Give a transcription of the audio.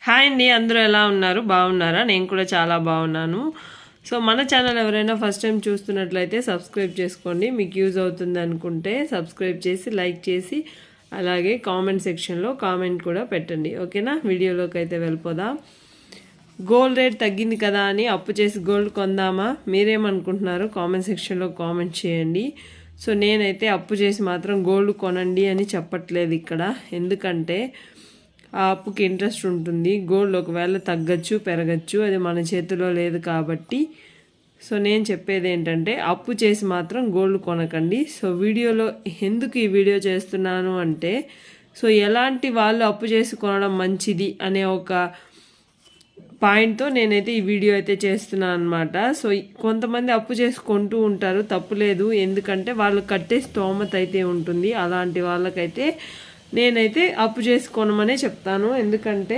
Hi అండి, అందరూ ఎలా ఉన్నారు? బాగున్నారా? నేను కూడా చాలా బాగున్నాను. సో మన ఛానల్ ఎవరైనా ఫస్ట్ టైం చూస్తున్నట్లయితే సబ్స్క్రైబ్ చేసుకోండి. మీకు యూజ్ అవుతుంది అనుకుంటే సబ్స్క్రైబ్ చేసి లైక్ చేసి అలాగే కామెంట్ సెక్షన్లో కామెంట్ కూడా పెట్టండి. ఓకేనా? వీడియోలోకి అయితే వెళ్ళిపోదాం. గోల్డ్ రేట్ తగ్గింది కదా అని అప్పు చేసి గోల్డ్ కొందామా? మీరేమనుకుంటున్నారు? కామెంట్ సెక్షన్లో కామెంట్ చేయండి. సో నేనైతే అప్పు చేసి మాత్రం గోల్డ్ కొనండి అని చెప్పట్లేదు ఇక్కడ. ఎందుకంటే ఆ అప్పుకి ఇంట్రెస్ట్ ఉంటుంది. గోల్డ్ ఒకవేళ తగ్గచ్చు పెరగచ్చు, అది మన చేతిలో లేదు కాబట్టి. సో నేను చెప్పేది ఏంటంటే అప్పు చేసి మాత్రం గోల్డ్ కొనకండి. సో వీడియోలో ఎందుకు ఈ వీడియో చేస్తున్నాను అంటే, సో ఎలాంటి వాళ్ళు అప్పు చేసి కొనడం మంచిది అనే ఒక పాయింట్తో నేనైతే ఈ వీడియో అయితే చేస్తున్నాను అనమాట. సో కొంతమంది అప్పు చేసి కొంటూ ఉంటారు, తప్పులేదు. ఎందుకంటే వాళ్ళు కట్టే స్తోమత అయితే ఉంటుంది. అలాంటి వాళ్ళకైతే నేనైతే అప్పు చేసి కొనమనే చెప్తాను. ఎందుకంటే